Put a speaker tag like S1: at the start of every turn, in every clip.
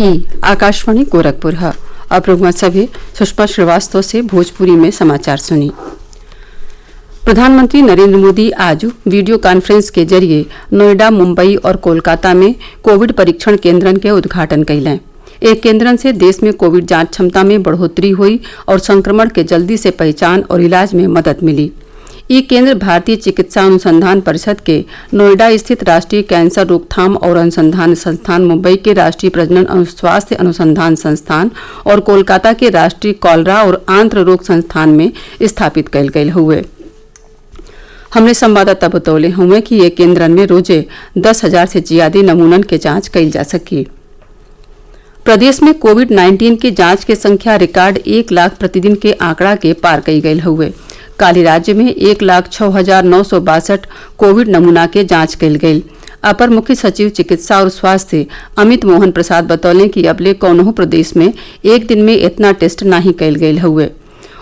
S1: ई आकाशवाणी गोरखपुर है। अब रुकमा सभी सुषमा श्रीवास्तव से भोजपुरी में समाचार सुनी। प्रधानमंत्री नरेंद्र मोदी आज वीडियो कॉन्फ्रेंस के जरिए नोएडा, मुंबई और कोलकाता में कोविड परीक्षण केंद्रन के उद्घाटन कैलें। एक केंद्रन से देश में कोविड जांच क्षमता में बढ़ोतरी हुई और संक्रमण के जल्दी से पहचान और इलाज में मदद मिली। ये केंद्र भारतीय चिकित्सा अनुसंधान परिषद के नोएडा स्थित राष्ट्रीय कैंसर रोकथाम और अनुसंधान संस्थान, मुंबई के राष्ट्रीय प्रजनन और स्वास्थ्य अनुसंधान संस्थान और कोलकाता के राष्ट्रीय कॉलरा और आंत्र रोग संस्थान में स्थापित कैल गये हुए। हमने संवाददाता बतौले हुए कि ये केंद्रन में रोजे 10,000 से ज्यादा नमूनन के जांच कैल जा सकी। प्रदेश में कोविड-19 की जांच की संख्या रिकॉर्ड 1 लाख प्रतिदिन के आंकड़ा के पार कई गये हुए। काली राज्य में 1,06,962 कोविड नमूना के जांच कैल गई। अपर मुख्य सचिव चिकित्सा और स्वास्थ्य अमित मोहन प्रसाद बतौले कि अबले कौनहू प्रदेश में एक दिन में इतना टेस्ट नहीं कैल गये हुए।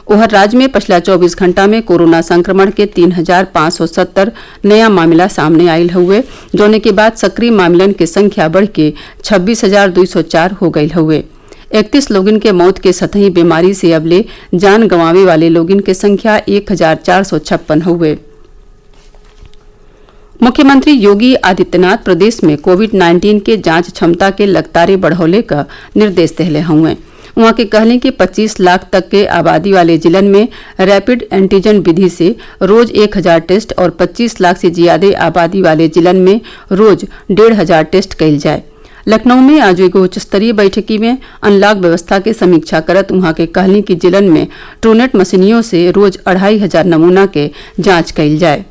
S1: उधर राज्य में पिछला 24 घंटा में कोरोना संक्रमण के 3,570 नया मामला सामने आयल हुए, जोने के बाद सक्रिय मामलन की संख्या बढ़ के 26,204 हो गये हुए। 31 लोगन के मौत के सतही बीमारी से अबले जान गंवावे वाले लोगन की संख्या 1,456 हुए। मुख्यमंत्री योगी आदित्यनाथ प्रदेश में कोविड-19 के जांच क्षमता के लगातार बढ़ौले का निर्देश दिले हुए। वहां के कहले कि 25 लाख तक के आबादी वाले जिलन में रैपिड एंटीजन विधि से रोज 1,000 टेस्ट और 25 लाख से ज्यादा आबादी वाले जिलन में रोज 1,500 टेस्ट कैल जाए। लखनऊ में आज एक उच्च स्तरीय बैठकी में अनलॉक व्यवस्था की समीक्षा करत वहां के कहली कि जिलन में ट्रूनेट मशीनियों से रोज 2,500 नमूना के जांच कैल जाए।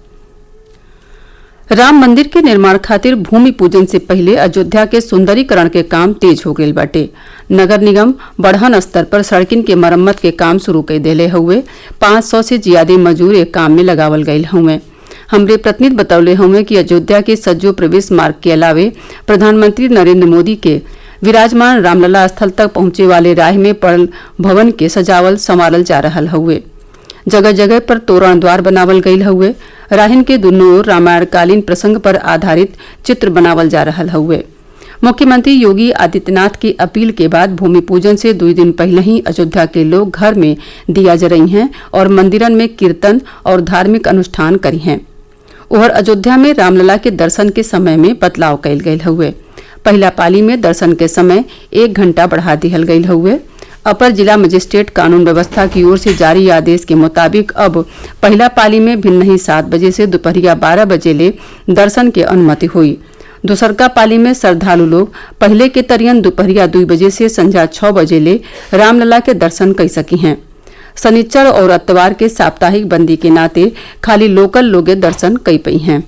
S1: राम मंदिर के निर्माण खातिर भूमि पूजन से पहले अयोध्या के सुंदरीकरण के काम तेज हो गये बाटे। नगर निगम बढ़हन स्तर पर सड़किन के मरम्मत के काम शुरू कर दिले हुए 500 से ज्यादा मजूर एक काम में लगावल गये हुए। हमरे प्रतिनिधि बतौले हुए कि अयोध्या के सज्जो प्रवेश मार्ग के अलावे प्रधानमंत्री नरेंद्र मोदी के विराजमान रामलला स्थल तक पहुंचे वाले राह में पड़ल भवन के सजावल संवारल जा रहा हुए। जगह जगह पर तोरण द्वार बनावल गयल हुए। राहिन के दुनों ओर रामायणकालीन प्रसंग पर आधारित चित्र बनावल जा रहा हुए। मुख्यमंत्री योगी आदित्यनाथ की अपील के बाद भूमि पूजन से 2 दिन पहले ही अयोध्या के लोग घर में दिया जरई हैं और मंदिरन में कीर्तन और धार्मिक अनुष्ठान करी हैं। उधर अयोध्या में रामलला के दर्शन के समय में बदलाव कैल गये हुए। पहला पाली में दर्शन के समय 1 घंटा बढ़ा दिहल गये हुए। अपर जिला मजिस्ट्रेट कानून व्यवस्था की ओर से जारी आदेश के मुताबिक अब पहला पाली में भिन्न 7 बजे से दोपहरिया 12 बजे ले दर्शन की अनुमति हुई। दूसरका पाली में श्रद्धालु लोग पहले के तरियन दोपहरिया 2 बजे से संध्या 6 बजे ले रामलला के दर्शन कर सकी हैं। शनिचर और अतवार के साप्ताहिक बंदी के नाते खाली लोकल लोग दर्शन कई पई हैं।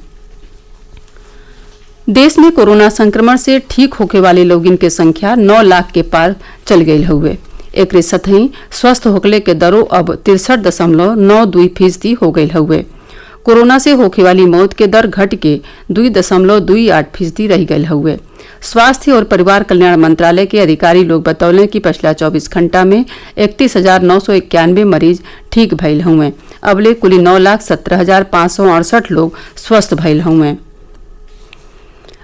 S1: देश में कोरोना संक्रमण से ठीक होने वाले लोगों की संख्या 9 लाख के पार चल गई हुए। एक सतही स्वस्थ होने के दरों अब 63.92% हो गई हुए। कोरोना से होने वाली मौत के दर घट के 2.28% रह गए हुए। स्वास्थ्य और परिवार कल्याण मंत्रालय के अधिकारी लोग बतौले कि पिछला 24 घंटा में 31,991 मरीज ठीक भइल हुए। अबले कुल 9,17,568 लोग स्वस्थ भइल हुए।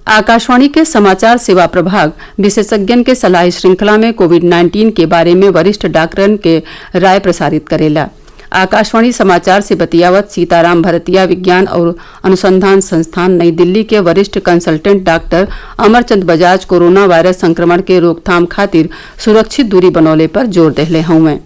S1: आकाशवाणी के समाचार सेवा प्रभाग विशेषज्ञन के सलाह श्रृंखला में कोविड-19 के बारे में वरिष्ठ डॉक्टरन के राय प्रसारित करेला। आकाशवाणी समाचार से बतियावत सीताराम भरतिया विज्ञान और अनुसंधान संस्थान नई दिल्ली के वरिष्ठ consultant doctor Amarchand Bajaj corona virus संक्रमण के रोकथाम खातिर सुरक्षित दूरी बनौले पर जोर देले हुए।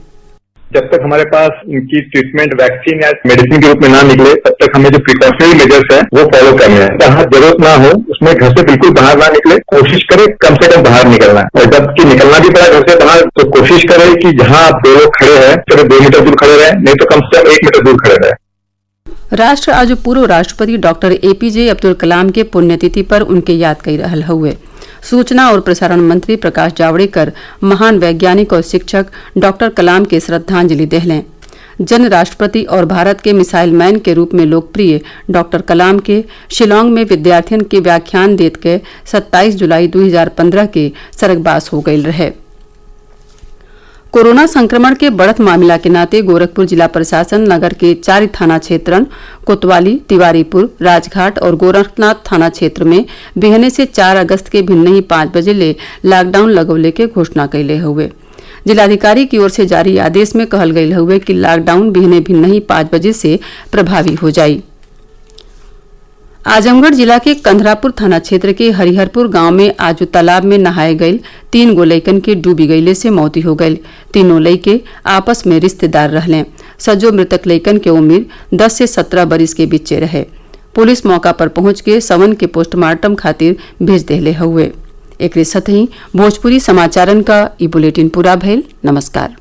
S2: जब तक हमारे पास इनकी ट्रीटमेंट वैक्सीन या मेडिसिन के रूप में ना निकले तब तक हमें जो प्रिकॉशनरी मेजर्स है वो फॉलो करने हैं। जहाँ जरूरत ना हो उसमें घर से बिल्कुल बाहर ना निकले, कोशिश करें कम से कम बाहर निकलना। और जबकि निकलना भी पड़ा घर से बाहर तो कोशिश करें कि जहाँ आप 2 लोग खड़े हैं चलो 2 मीटर दूर खड़े रहे, नहीं तो कम से कम 1 मीटर दूर खड़े रहे।
S1: राष्ट्र आज पूर्व राष्ट्रपति डॉक्टर APJ अब्दुल कलाम के पुण्यतिथि पर उनके याद कर रहा हुए। सूचना और प्रसारण मंत्री प्रकाश जावड़ेकर महान वैज्ञानिक और शिक्षक डॉक्टर कलाम के श्रद्धांजलि देहलें। जन राष्ट्रपति और भारत के मिसाइल मैन के रूप में लोकप्रिय डॉक्टर कलाम के शिलांग में विद्यार्थियों के व्याख्यान देत के 27 जुलाई 2015 के सरगबास हो गये रहे। कोरोना संक्रमण के बढ़त मामला के नाते गोरखपुर जिला प्रशासन नगर के 4 थाना क्षेत्रन कोतवाली, तिवारीपुर, राजघाट और गोरखनाथ थाना क्षेत्र में बिहने से 4 अगस्त के भिन्न ही 5 बजे ले लॉकडाउन लगौले के घोषणा कैले हुए। जिलाधिकारी की ओर से जारी आदेश में कहल गयल हुए कि लॉकडाउन बिहने भिन्न ही 5 बजे से प्रभावी हो जाई। आजमगढ़ जिला के कंधरापुर थाना क्षेत्र के हरिहरपुर गांव में आज तालाब में नहाए गए 3 गो लइकन के डूबी गईले से मौती हो गई। तीनों लइके आपस में रिश्तेदार रहले। सजो मृतक लइकन के उम्र 10 से 17 बरिस के बीचे रहे। पुलिस मौका पर पहुंच के शवन के पोस्टमार्टम खातिर भेज देले हुए। एक साथ ही भोजपुरी समाचारन का ई बुलेटिन पूरा भइल। नमस्कार।